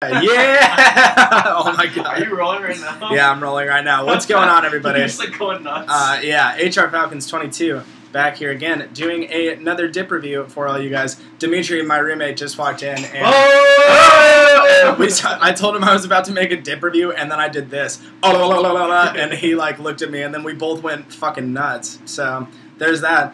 Yeah! Oh my god. Are you rolling right now? Yeah, I'm rolling right now. What's going on, everybody? You're just like going nuts. Yeah, HR Falcons 22 back here again, doing another dip review for all you guys. Dimitri, my roommate, just walked in, and I told him I was about to make a dip review, and then I did this, and he like looked at me, and then we both went fucking nuts. So there's that.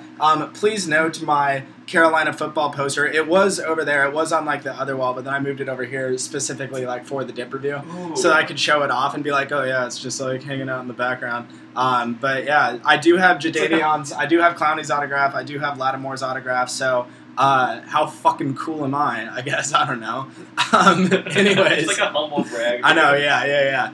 Please note my Carolina football poster. It was over there. It was on like the other wall, but then I moved it over here specifically like for the dip review. Ooh. So that I could show it off and be like, oh yeah, it's just like hanging out in the background. But yeah, I do have Jadavion's, I do have Clowney's autograph, I do have Lattimore's autograph, so how fucking cool am I guess, I don't know. Anyways. It's like a humble brag. I know, yeah.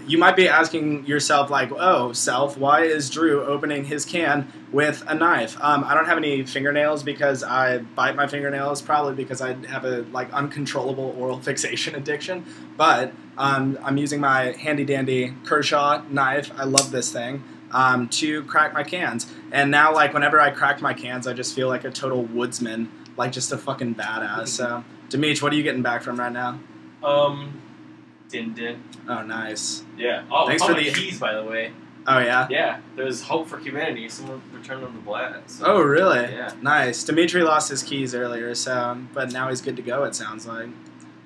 You might be asking yourself, like, oh, Self, why is Drew opening his can with a knife? I don't have any fingernails because I bite my fingernails, probably because I have a, like, uncontrollable oral fixation addiction. But I'm using my handy-dandy Kershaw knife. I love this thing. To crack my cans. And now, like, whenever I crack my cans, I just feel like a total woodsman, like, just a fucking badass. So, Demetri, what are you getting back from right now? Din. Oh, nice. Yeah. Oh, thanks for the keys, by the way. Oh, yeah? Yeah. There's hope for humanity. Someone returned them to Blatt. So. Oh, really? Yeah. Nice. Dimitri lost his keys earlier, so but now he's good to go, it sounds like.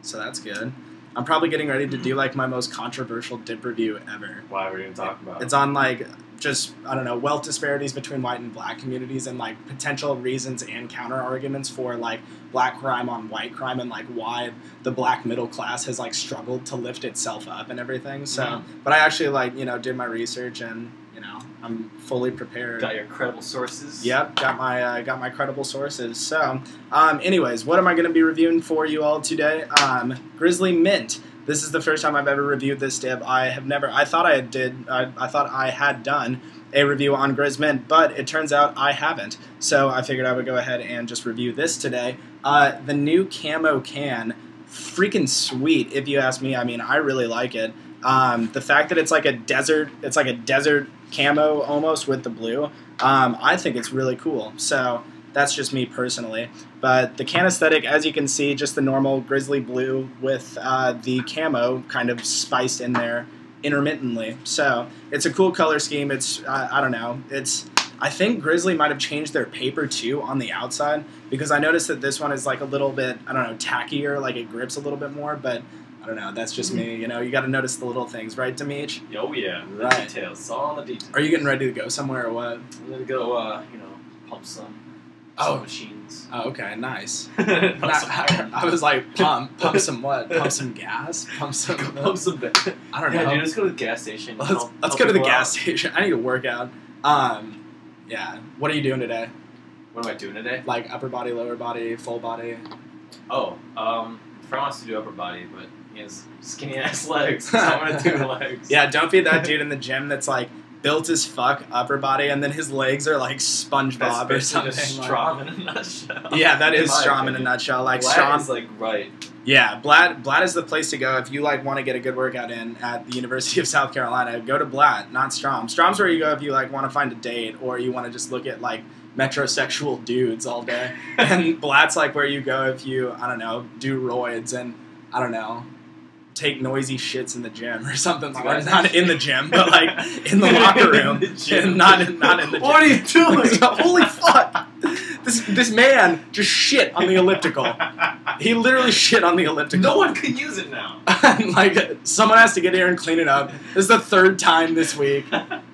So that's good. I'm probably getting ready to do, like, my most controversial dip review ever. Why were you going to talk about? It's on, like, just, I don't know, wealth disparities between white and black communities and, like, potential reasons and counter-arguments for, like, black crime on white crime and, like, why the black middle class has, like, struggled to lift itself up and everything. So, but I actually, like, you know, did my research and, you know, I'm fully prepared. Got your credible sources? Yep, got my credible sources. So, anyways, what am I going to be reviewing for you all today? Grizzly Mint. This is the first time I've ever reviewed this dip. I thought I had done a review on Grizz Mint, but it turns out I haven't. So I figured I would go ahead and just review this today. The new camo can, freaking sweet, if you ask me. I mean, I really like it. The fact that it's like a desert camo almost with the blue, I think it's really cool. So that's just me personally. But the can aesthetic, as you can see, just the normal Grizzly blue with the camo kind of spiced in there intermittently. So it's a cool color scheme. It's, I don't know, I think Grizzly might have changed their paper too on the outside, because I noticed that this one is like a little bit, I don't know, tackier, like it grips a little bit more, but I don't know, that's just me, you know, you gotta notice the little things, right, Demetri? Oh yeah, the right. Details, it's all on the details. Are you getting ready to go somewhere or what? I'm gonna go, you know, pump some machines. Oh, okay, nice. I was like, pump some what? Pump some gas? Pump some I don't know. Yeah, dude, let's go to the gas station. Let's go to the gas station. I need to work out. Yeah. What are you doing today? What am I doing today? Like upper body, lower body, full body? Oh, Fred wants to do upper body, but he has skinny ass legs, so I'm gonna do legs. Yeah, don't be that dude in the gym that's like built as fuck upper body, and then his legs are like SpongeBob or something. That's Strom in a nutshell. Yeah, that is Strom in a nutshell. Like Blatt is like right. Yeah, Blatt is the place to go if you like want to get a good workout in at the University of South Carolina. Go to Blatt, not Strom. Strom's where you go if you like want to find a date or you want to just look at like metrosexual dudes all day. And Blatt's like where you go if you, I don't know, do roids and I don't know, take noisy shits in the gym or something like that. Not in the gym, but like in the locker room. Not in the gym. What are you doing? Holy fuck! This man just shit on the elliptical. He literally shit on the elliptical. No one can use it now. Like, someone has to get here and clean it up. This is the third time this week.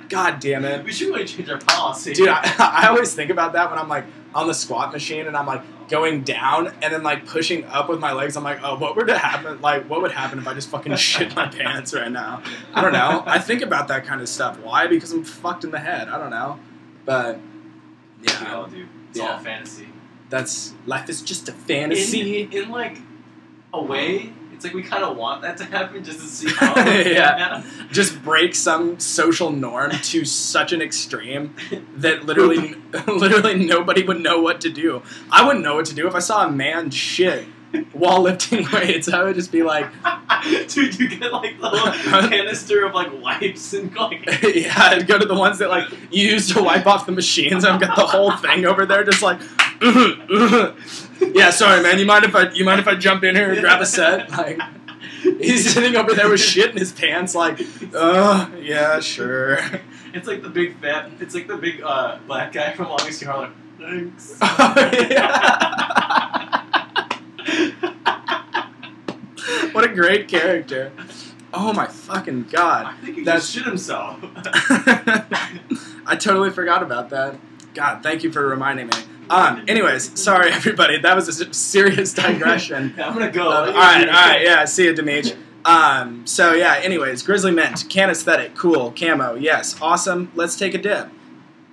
God damn it. We should really change our policy. Dude, I always think about that when I'm like on the squat machine and I'm like going down and then like pushing up with my legs. I'm like, oh, what would happen? Like, what would happen if I just fucking shit my pants right now? I don't know. I think about that kind of stuff. Why? Because I'm fucked in the head. I don't know. But yeah. We all do. It's all fantasy. Life is just a fantasy. In like a way, it's like we kind of want that to happen just to see how yeah. Just break some social norm to such an extreme that literally nobody would know what to do. I wouldn't know what to do if I saw a man shit while lifting weights. I would just be like, dude, you get like the little canister of like wipes and like yeah, I'd go to the ones that like you use to wipe off the machines. I've got the whole thing over there just like yeah, sorry man, you mind if I jump in here and grab a set? Like He's sitting over there with shit in his pants, like, yeah, sure. It's like the big black guy from Longest Yard, like, thanks. What a great character. Oh my fucking god. I think he just shit himself. I totally forgot about that. God, thank you for reminding me. Anyways, sorry everybody, that was a serious digression. I'm gonna go. Alright, yeah, see you, Demetri. So yeah, anyways, Grizzly Mint, can aesthetic, cool, camo, yes, awesome, let's take a dip.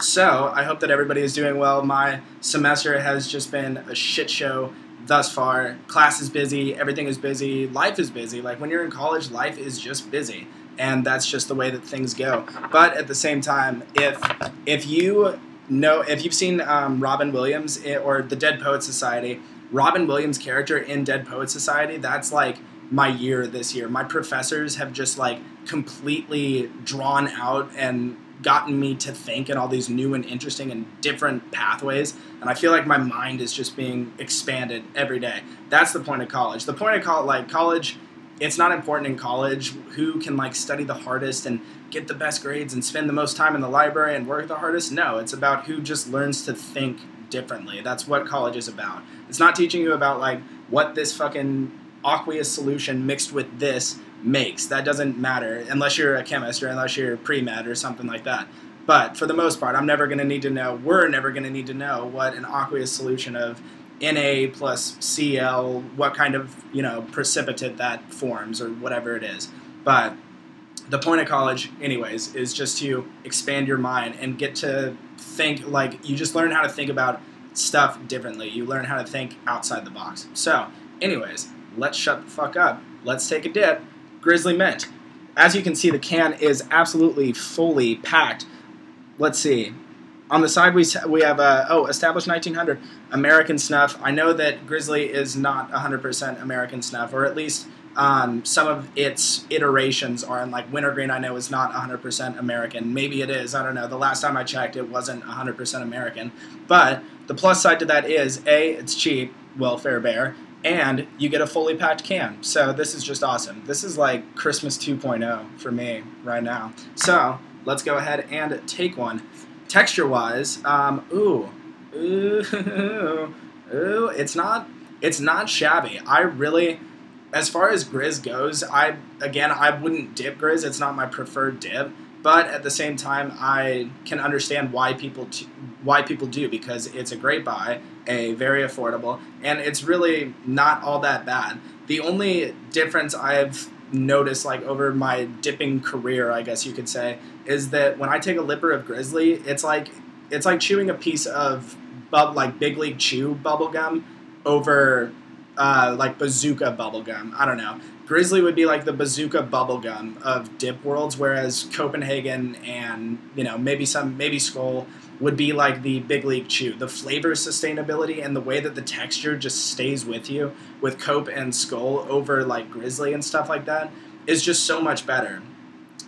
So, I hope that everybody is doing well. My semester has just been a shit show thus far. Class is busy, everything is busy, life is busy. Like, when you're in college, life is just busy. And that's just the way that things go. But at the same time, if you've seen Robin Williams or the Dead Poet Society, Robin Williams' character in Dead Poet Society, that's like my year this year. My professors have just like completely drawn out and gotten me to think in all these new and interesting and different pathways, and I feel like my mind is just being expanded every day. That's the point of college. The point of college, it's not important in college who can like study the hardest and get the best grades and spend the most time in the library and work the hardest. No, it's about who just learns to think differently. That's what college is about. It's not teaching you about like what this fucking aqueous solution mixed with this makes. That doesn't matter unless you're a chemist or unless you're pre-med or something like that. But for the most part, we're never going to need to know what an aqueous solution of Na plus Cl, what kind of, precipitate that forms or whatever it is. But the point of college, anyways, is just to expand your mind and get to think, like, you just learn how to think about stuff differently. You learn how to think outside the box. So, anyways, let's shut the fuck up. Let's take a dip. Grizzly Mint. As you can see, the can is absolutely fully packed. Let's see. On the side, we have, established 1900, American snuff. I know that Grizzly is not 100% American snuff, or at least some of its iterations are. And like Wintergreen, I know is not 100% American. Maybe it is. I don't know. The last time I checked, it wasn't 100% American. But the plus side to that is, A, it's cheap, welfare bear, and you get a fully packed can. So this is just awesome. This is like Christmas 2.0 for me right now. So let's go ahead and take one. Texture-wise, it's not shabby. I really, as far as Grizz goes, I wouldn't dip Grizz. It's not my preferred dip. But at the same time, I can understand why people do, because it's a great buy, very affordable, and it's really not all that bad. The only difference I've noticed, like, over my dipping career, I guess you could say, is that when I take a lipper of Grizzly, it's like chewing a piece of Big League Chew bubble gum over like bazooka bubble gum. I don't know. Grizzly would be like the bazooka bubblegum of dip worlds, whereas Copenhagen and, maybe Skull would be like the Big League Chew. The flavor sustainability and the way that the texture just stays with you with Cope and Skull over like Grizzly and stuff like that is just so much better.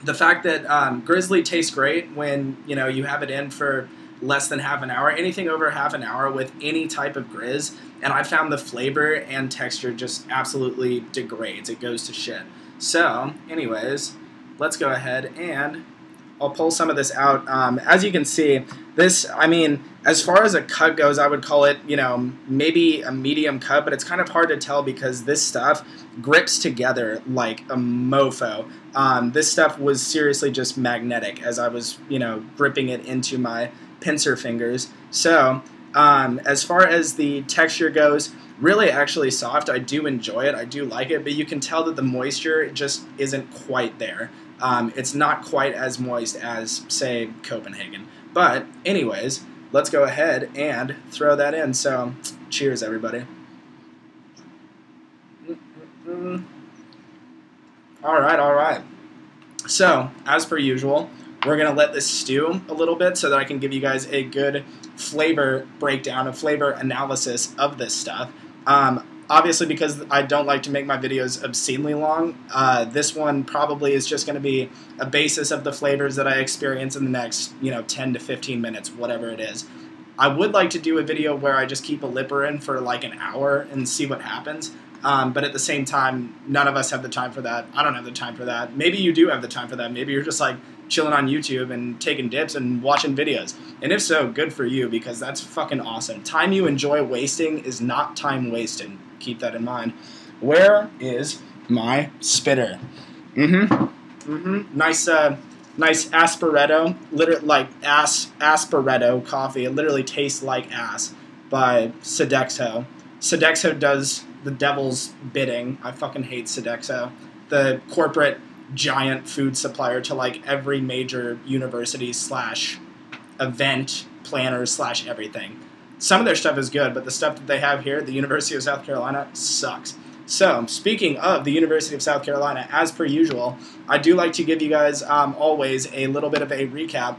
The fact that Grizzly tastes great when, you have it in for less than half an hour. Anything over half an hour with any type of Grizz, and I found the flavor and texture just absolutely degrades. It goes to shit. So, anyways, let's go ahead and I'll pull some of this out. As you can see, this, as far as a cut goes, I would call it, maybe a medium cut, but it's kind of hard to tell because this stuff grips together like a mofo. This stuff was seriously just magnetic as I was, gripping it into my pincer fingers. So, as far as the texture goes, really actually soft. I do enjoy it. I do like it, but you can tell that the moisture just isn't quite there. It's not quite as moist as, say, Copenhagen. But anyways, let's go ahead and throw that in. So, cheers, everybody. All right. So, as per usual, we're going to let this stew a little bit so that I can give you guys a good flavor breakdown, a flavor analysis of this stuff. Obviously, because I don't like to make my videos obscenely long, this one probably is just going to be a basis of the flavors that I experience in the next, 10 to 15 minutes, whatever it is. I would like to do a video where I just keep a lipper in for like an hour and see what happens, But at the same time, none of us have the time for that. I don't have the time for that. Maybe you do have the time for that. Maybe you're just like chilling on YouTube and taking dips and watching videos. And if so, good for you, because that's fucking awesome. Time you enjoy wasting is not time wasted. Keep that in mind. Where is my spitter? Nice Asparetto, literally like Asparetto coffee. It literally tastes like ass by Sodexo. Sodexo does the devil's bidding. I fucking hate Sodexo. The corporate giant food supplier to like every major university / event planner / everything. Some of their stuff is good, but the stuff that they have here at the University of South Carolina sucks. So, speaking of the University of South Carolina, as per usual, I do like to give you guys always a little bit of a recap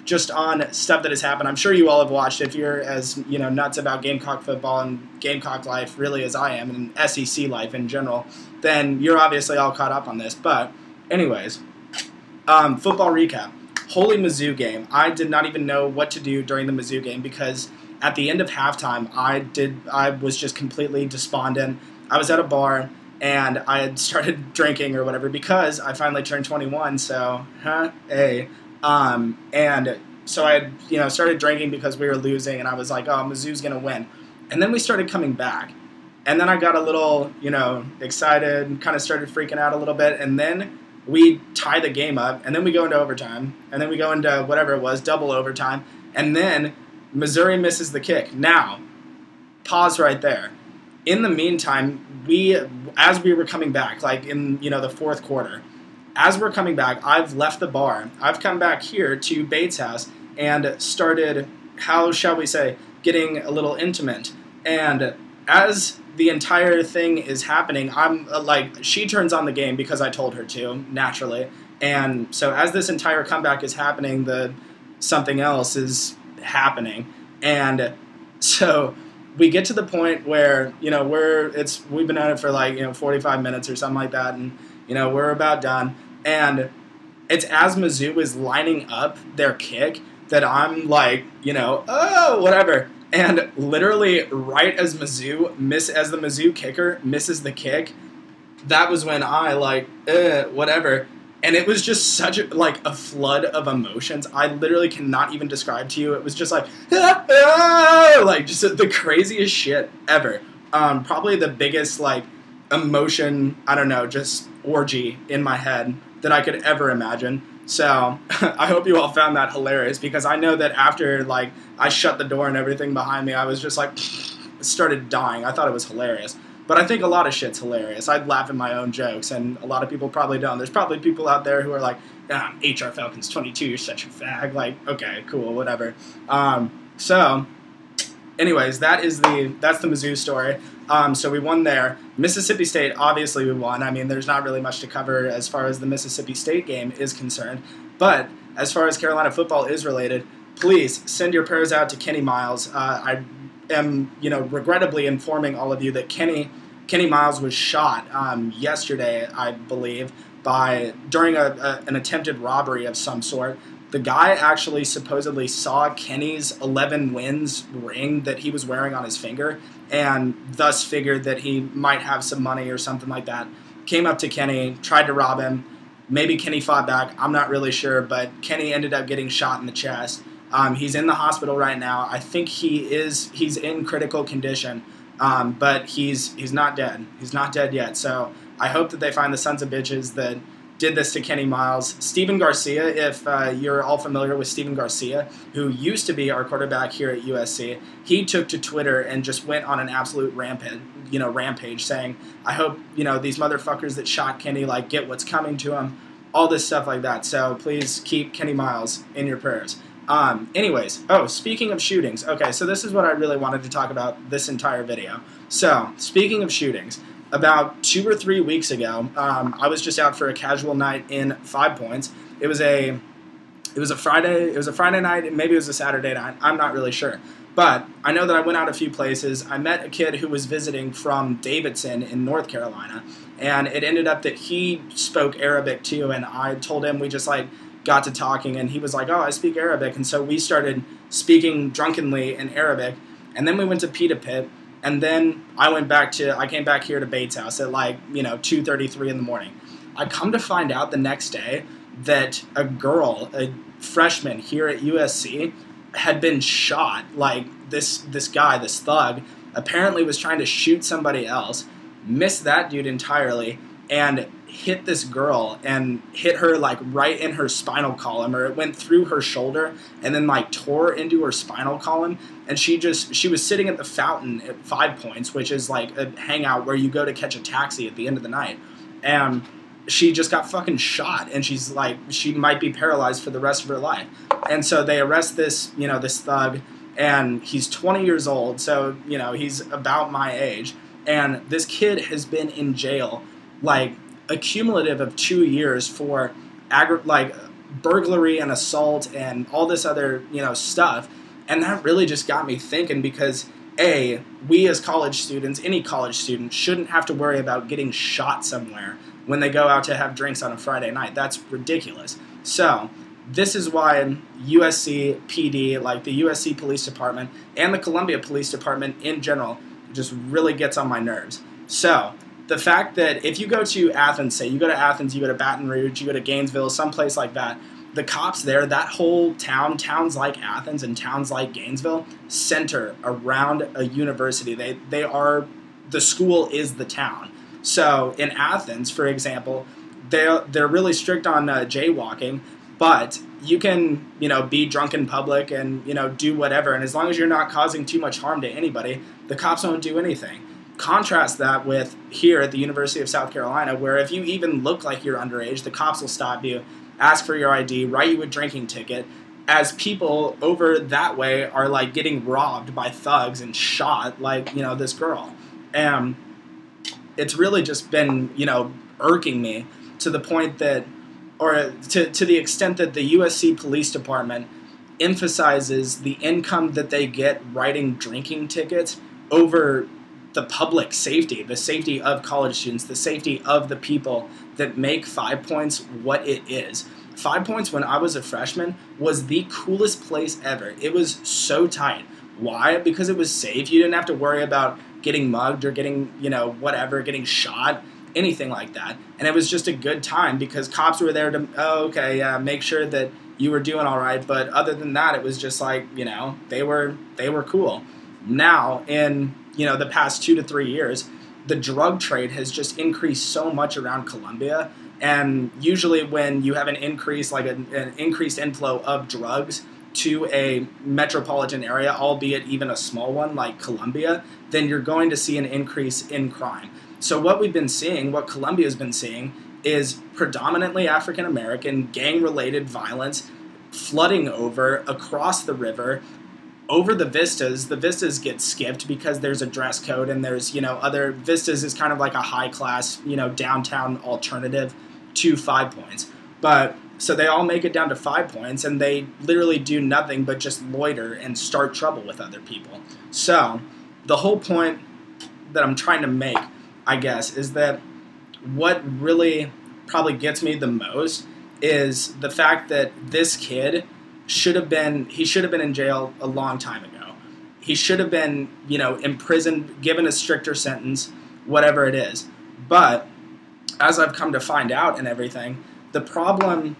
just on stuff that has happened. I'm sure you all have watched. If you're as nuts about Gamecock football and Gamecock life really as I am, and SEC life in general, then you're obviously all caught up on this. But anyways, football recap. Holy Mizzou game. I did not even know what to do during the Mizzou game because at the end of halftime, I was just completely despondent. I was at a bar, and I had started drinking or whatever because I finally turned 21, so, and so I had, started drinking because we were losing, and I was like, oh, Mizzou's going to win. And then we started coming back, and then I got a little, excited and kind of started freaking out a little bit, and then we tie the game up, and then we go into overtime, and then we go into whatever it was, double overtime, and then Missouri misses the kick. Now, pause right there. In the meantime, as we were coming back, like in the fourth quarter, as we're coming back, I've left the bar. I've come back here to Bates' house and started, how shall we say, getting a little intimate. And as the entire thing is happening, I'm she turns on the game because I told her to, naturally. And so as this entire comeback is happening, something else is happening. And so we get to the point where, we've been at it for 45 minutes or something like that, and, we're about done. And it's as Mizzou is lining up their kick that I'm like, oh, whatever. And literally right as the Mizzou kicker misses the kick, that was when I whatever. And it was just such a flood of emotions. I literally cannot even describe to you. It was just just the craziest shit ever. Probably the biggest emotion, I don't know, just orgy in my head that I could ever imagine. So I hope you all found that hilarious, because I know that after I shut the door and everything behind me, I was just started dying. I thought it was hilarious. But I think a lot of shit's hilarious. I'd laugh at my own jokes, and a lot of people probably don't. There's probably people out there who are like, HR Falcons 22, you're such a fag. Okay, cool, whatever. So, anyways, that's the Mizzou story. So we won there. Mississippi State, obviously we won. I mean, there's not really much to cover as far as the Mississippi State game is concerned. But as far as Carolina football is related, please send your prayers out to Kenny Miles. I am, regrettably informing all of you that Kenny Miles was shot yesterday, I believe, during an attempted robbery of some sort. The guy actually supposedly saw Kenny's 11 wins ring that he was wearing on his finger, and thus figured that he might have some money or something like that. Came up to Kenny, tried to rob him. Maybe Kenny fought back. I'm not really sure, but Kenny ended up getting shot in the chest. He's in the hospital right now. I think he's in critical condition, but he's not dead. He's not dead yet. So I hope that they find the sons of bitches that did this to Kenny Miles. Steven Garcia, if you're all familiar with Steven Garcia, who used to be our quarterback here at USC, he took to Twitter and just went on an absolute rampage saying, I hope, these motherfuckers that shot Kenny, get what's coming to him, all this stuff like that. So please keep Kenny Miles in your prayers. Anyways, speaking of shootings, okay, so this is what I really wanted to talk about this entire video. So, speaking of shootings, about 2 or 3 weeks ago, I was just out for a casual night in 5 Points. It was a Friday night, maybe it was a Saturday night, I'm not really sure. But I know that I went out a few places. I met a kid who was visiting from Davidson in North Carolina, and it ended up that he spoke Arabic too, and I told him we just got to talking, and he was like, oh, I speak Arabic, and so we started speaking drunkenly in Arabic, and then we went to Pita Pit, And then I came back here to Bates House at like, 2:33 in the morning. I come to find out the next day that a freshman here at USC, had been shot. Like this guy, this thug, apparently was trying to shoot somebody else, missed that dude entirely, and hit this girl and hit her like right in her spinal column, or it went through her shoulder and then like tore into her spinal column. And she was sitting at the fountain at 5 Points, which is like a hangout where you go to catch a taxi at the end of the night, and she just got fucking shot, and she's like, she might be paralyzed for the rest of her life. And so they arrest this thug, and he's 20 years old, so he's about my age, and this kid has been in jail like a cumulative of 2 years for burglary and assault and all this other stuff. And that really just got me thinking, because we as college students, any college student, shouldn't have to worry about getting shot somewhere when they go out to have drinks on a Friday night. That's ridiculous. So this is why USC PD, like the USC Police Department and the Columbia Police Department in general, just really gets on my nerves. So the fact that if you go to Athens, you go to Baton Rouge, you go to Gainesville, someplace like that, the cops there, that whole towns like Athens and towns like Gainesville, center around a university. The school is the town. So in Athens, for example, they're really strict on jaywalking, but you can be drunk in public and do whatever, and as long as you're not causing too much harm to anybody, the cops won't do anything. Contrast that with here at the University of South Carolina, where if you even look like you're underage, the cops will stop you, ask for your ID, write you a drinking ticket, as people over that way are like getting robbed by thugs and shot, like this girl. And it's really just been irking me to the point that, or to the extent that the USC Police Department emphasizes the income that they get writing drinking tickets over the public safety, the safety of college students, the safety of the people that make 5 Points what it is. 5 Points, when I was a freshman, was the coolest place ever. It was so tight. Why? Because it was safe. You didn't have to worry about getting mugged or getting, getting shot, anything like that. And it was just a good time because cops were there to, make sure that you were doing all right. But other than that, it was just like, they were cool. Now, in the past 2 to 3 years, the drug trade has just increased so much around Columbia. And usually when you have an increase, like an increased inflow of drugs to a metropolitan area, albeit even a small one like Columbia, then you're going to see an increase in crime. So what we've been seeing, what Columbia's been seeing, is predominantly African-American gang-related violence flooding over across the river, over the vistas. The vistas get skipped because there's a dress code, and there's, other vistas is kind of like a high class, downtown alternative to 5 Points. But so they all make it down to 5 Points, and they literally do nothing but just loiter and start trouble with other people. So the whole point that I'm trying to make, I guess, is that what really probably gets me the most is the fact that this kid should have been in jail a long time ago. He should have been, imprisoned, given a stricter sentence, whatever it is. But as I've come to find out and everything, the problem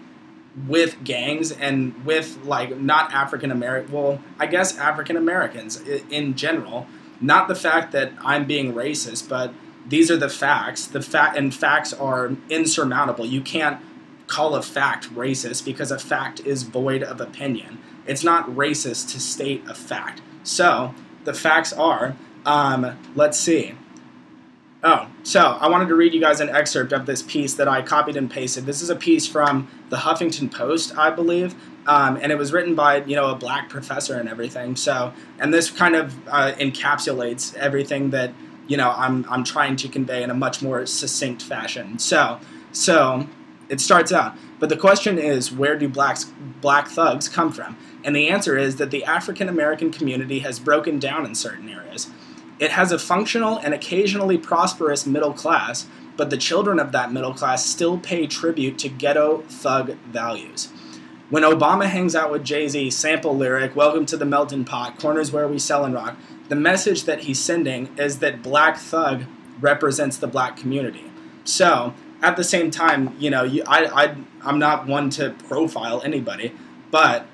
with gangs and with not African American, well, I guess African Americans in general, not the fact that I'm being racist, but these are the facts. And facts are insurmountable. You can't call a fact racist because a fact is void of opinion. It's not racist to state a fact. So the facts are, let's see. So I wanted to read you guys an excerpt of this piece that I copied and pasted. This is a piece from the Huffington Post, I believe, and it was written by, a black professor and everything. So, and this kind of encapsulates everything that, I'm trying to convey in a much more succinct fashion. So it starts out, but the question is, where do black thugs come from? And the answer is that the African American community has broken down in certain areas. It has a functional and occasionally prosperous middle class, but the children of that middle class still pay tribute to ghetto thug values. When Obama hangs out with Jay-Z, sample lyric, welcome to the melting pot, corners where we sell and rock, the message that he's sending is that Black Thug represents the black community. So at the same time, I'm not one to profile anybody, but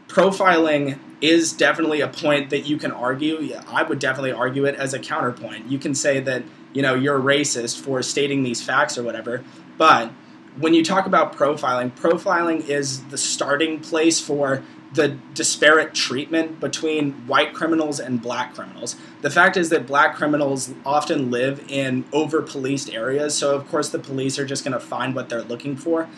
profiling is definitely a point that you can argue. Yeah, I would definitely argue it as a counterpoint. You can say that, you're racist for stating these facts or whatever, but when you talk about profiling is the starting place for the disparate treatment between white criminals and black criminals. The fact is that black criminals often live in over-policed areas, so of course the police are just going to find what they're looking for.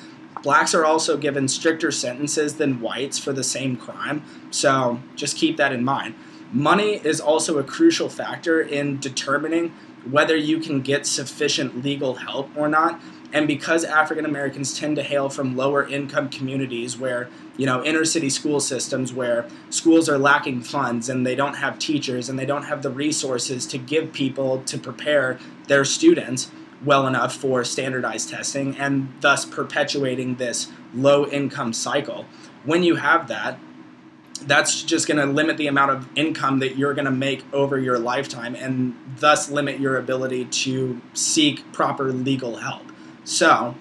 Blacks are also given stricter sentences than whites for the same crime, so just keep that in mind. Money is also a crucial factor in determining whether you can get sufficient legal help or not. And because African Americans tend to hail from lower income communities where, inner city school systems where schools are lacking funds and they don't have teachers and they don't have the resources to give people to prepare their students well enough for standardized testing, and thus perpetuating this low income cycle. When you have that, that's just going to limit the amount of income that you're going to make over your lifetime and thus limit your ability to seek proper legal help. So,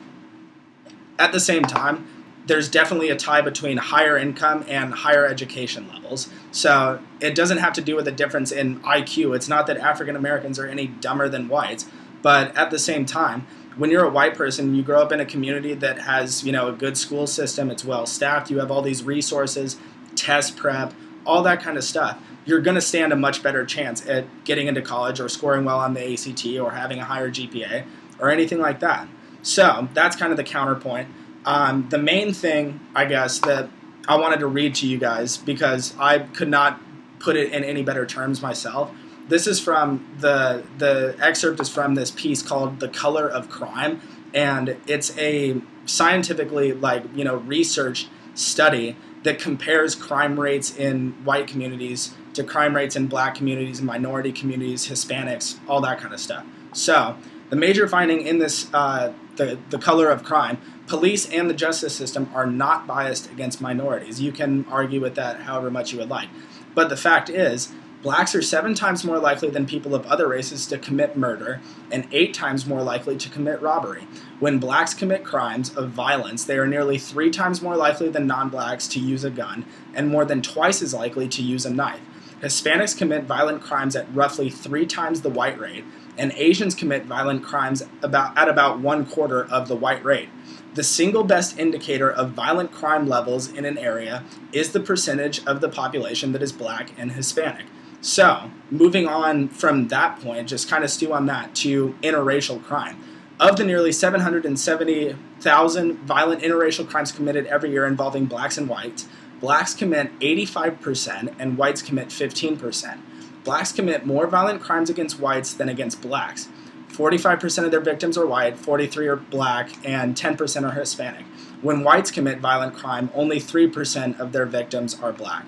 at the same time, there's definitely a tie between higher income and higher education levels. So, it doesn't have to do with a difference in IQ. It's not that African Americans are any dumber than whites, but at the same time, when you're a white person, you grow up in a community that has, a good school system, it's well staffed, you have all these resources, test prep, all that kind of stuff. You're going to stand a much better chance at getting into college or scoring well on the ACT or having a higher GPA or anything like that. So that's kind of the counterpoint. The main thing, I guess, that I wanted to read to you guys, because I could not put it in any better terms myself. This is from the excerpt is from this piece called "The Color of Crime," and it's a scientifically researched study that compares crime rates in white communities to crime rates in black communities and minority communities, Hispanics, all that kind of stuff. So the major finding in this, the color of crime, police and the justice system are not biased against minorities. You can argue with that however much you would like. But the fact is, blacks are 7 times more likely than people of other races to commit murder and 8 times more likely to commit robbery. When blacks commit crimes of violence, they are nearly 3 times more likely than non-blacks to use a gun and more than twice as likely to use a knife. Hispanics commit violent crimes at roughly 3 times the white rate, and Asians commit violent crimes at about 1/4 of the white rate. The single best indicator of violent crime levels in an area is the percentage of the population that is black and Hispanic. So, moving on from that point, just kind of stew on that, to interracial crime. Of the nearly 770,000 violent interracial crimes committed every year involving blacks and whites, blacks commit 85% and whites commit 15%. Blacks commit more violent crimes against whites than against blacks. 45% of their victims are white, 43% are black, and 10% are Hispanic. When whites commit violent crime, only 3% of their victims are black.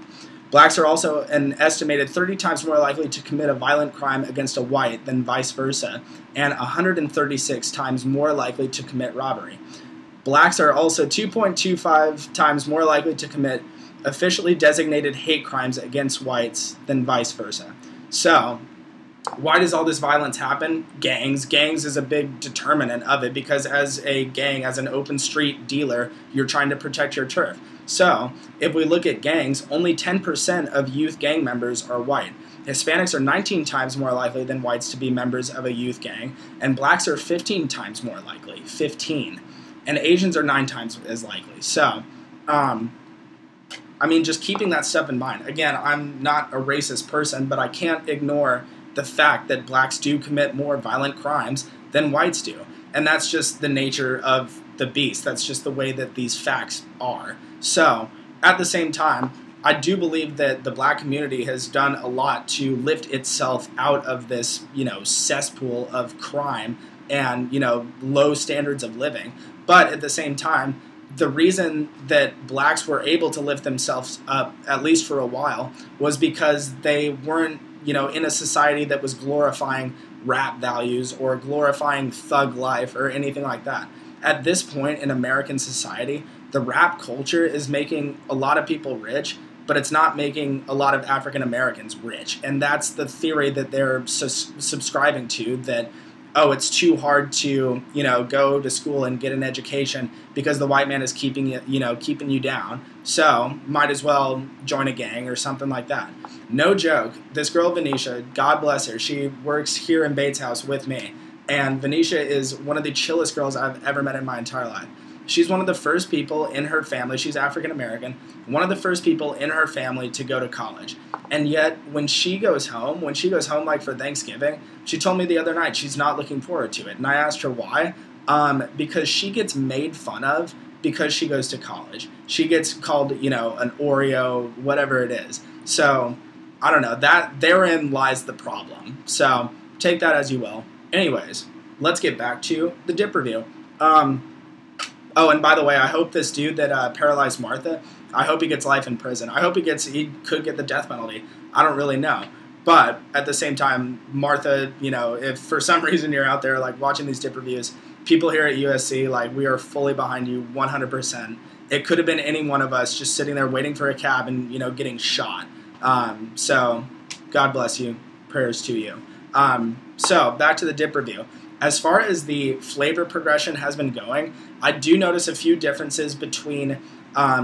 Blacks are also an estimated 30 times more likely to commit a violent crime against a white than vice versa, and 136 times more likely to commit robbery. Blacks are also 2.25 times more likely to commit officially designated hate crimes against whites than vice versa. So, why does all this violence happen? Gangs. Gangs is a big determinant of it, because as a gang, as an open street dealer, you're trying to protect your turf. So, if we look at gangs, only 10% of youth gang members are white. Hispanics are 19 times more likely than whites to be members of a youth gang, and blacks are 15 times more likely. 15. And Asians are 9 times as likely. So, just keeping that stuff in mind. Again, I'm not a racist person, but I can't ignore the fact that blacks do commit more violent crimes than whites do. And that's just the nature of the beast. That's just the way that these facts are. So, at the same time, I do believe that the black community has done a lot to lift itself out of this, cesspool of crime and, low standards of living. But at the same time, the reason that blacks were able to lift themselves up, at least for a while, was because they weren't, in a society that was glorifying rap values or glorifying thug life or anything like that. At this point in American society, the rap culture is making a lot of people rich, but it's not making a lot of African Americans rich. And that's the theory that they're subscribing to, that, oh, it's too hard to, go to school and get an education because the white man is keeping you down. So might as well join a gang or something like that. No joke. This girl, Venetia, God bless her, she works here in Bates House with me. And Venetia is one of the chillest girls I've ever met in my entire life. She's one of the first people in her family, she's African American, one of the first people in her family to go to college. And yet, when she goes home like for Thanksgiving, she told me the other night she's not looking forward to it. And I asked her why. Because she gets made fun of because she goes to college. She gets called, an Oreo, whatever it is. So, I don't know. Therein lies the problem. So, take that as you will. Anyways, let's get back to the dip review. Oh, and by the way, I hope this dude that paralyzed Martha, I hope he gets life in prison. I hope he could get the death penalty. I don't really know. But at the same time, Martha, if for some reason you're out there like watching these dip reviews, people here at USC, like, we are fully behind you 100%. It could have been any one of us just sitting there waiting for a cab and, getting shot. So God bless you. Prayers to you. So back to the dip review. As far as the flavor progression has been going, I do notice a few differences between,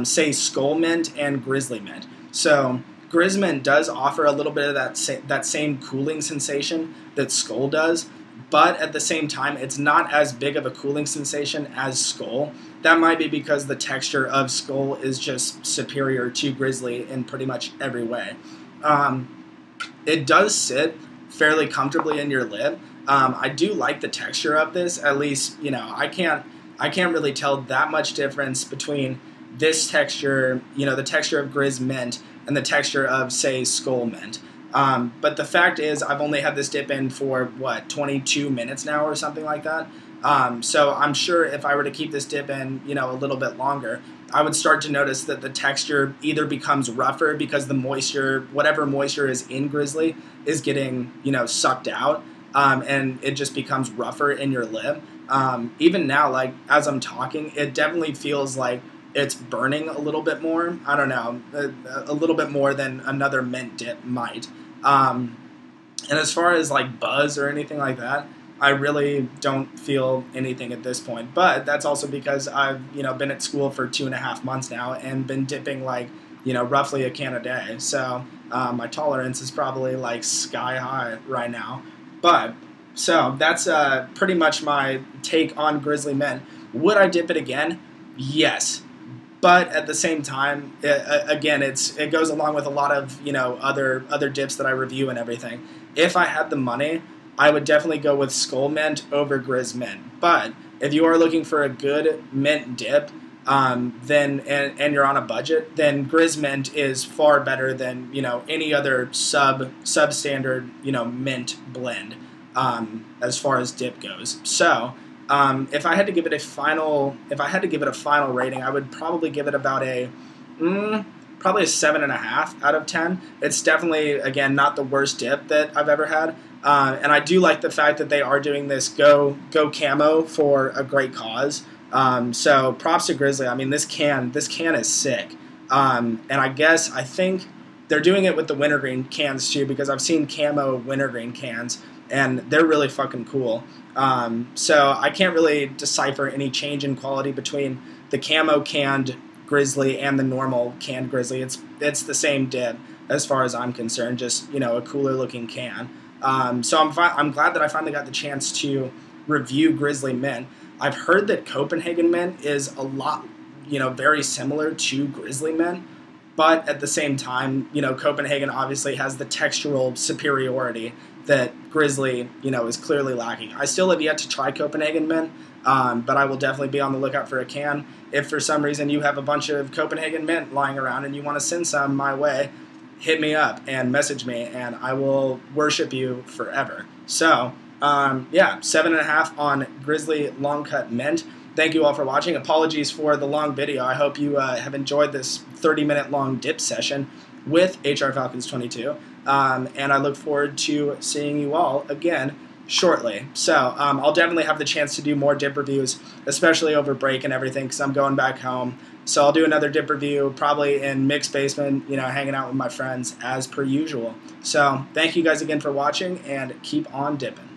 say, Skull Mint and Grizzly Mint. So Grizz Mint does offer a little bit of that same cooling sensation that Skull does, but at the same time, it's not as big of a cooling sensation as Skull. That might be because the texture of Skull is just superior to Grizzly in pretty much every way. It does sit fairly comfortably in your lip. I do like the texture of this. At least, I can't really tell that much difference between this texture, the texture of Grizz Mint and the texture of, say, Skull Mint. But the fact is, I've only had this dip in for, 22 minutes now or something like that. So I'm sure if I were to keep this dip in, a little bit longer, I would start to notice that the texture either becomes rougher because the moisture, whatever moisture is in Grizzly, is getting, sucked out. And it just becomes rougher in your lip. Even now, like, as I'm talking, it definitely feels like it's burning a little bit more. I don't know, a little bit more than another mint dip might. And as far as, like, buzz or anything like that, I really don't feel anything at this point. But that's also because I've, been at school for 2.5 months now and been dipping, like, roughly a can a day. So my tolerance is probably, like, sky high right now. But, so, that's pretty much my take on Grizzly Mint. Would I dip it again? Yes. But at the same time, again, it goes along with a lot of, other dips that I review and everything. If I had the money, I would definitely go with Skull Mint over Grizz Mint. But if you are looking for a good mint dip, then and you're on a budget, then Grizz Mint is far better than, any other substandard, mint blend, as far as dip goes. So, if I had to give it a final rating, I would probably give it about probably a 7.5 out of 10. It's definitely, again, not the worst dip that I've ever had. And I do like the fact that they are doing this go camo for a great cause. So props to Grizzly. I mean, this can is sick. And I think they're doing it with the wintergreen cans too, because I've seen camo wintergreen cans and they're really fucking cool. So I can't really decipher any change in quality between the camo canned Grizzly and the normal canned Grizzly. It's the same dip as far as I'm concerned, just, a cooler looking can. So I'm glad that I finally got the chance to review Grizzly Mint. I've heard that Copenhagen Mint is a lot, very similar to Grizzly Mint, but at the same time, Copenhagen obviously has the textural superiority that Grizzly, is clearly lacking. I still have yet to try Copenhagen Mint, but I will definitely be on the lookout for a can. If for some reason you have a bunch of Copenhagen Mint lying around and you want to send some my way, hit me up and message me, and I will worship you forever. So, 7.5 on Grizzly Long Cut Mint. Thank you all for watching. Apologies for the long video. I hope you have enjoyed this 30-minute long dip session with HR Falcons 22. And I look forward to seeing you all again shortly. So I'll definitely have the chance to do more dip reviews, especially over break and everything, because I'm going back home So I'll do another dip review, probably in Mick's basement, hanging out with my friends as per usual. So thank you guys again for watching, and keep on dipping.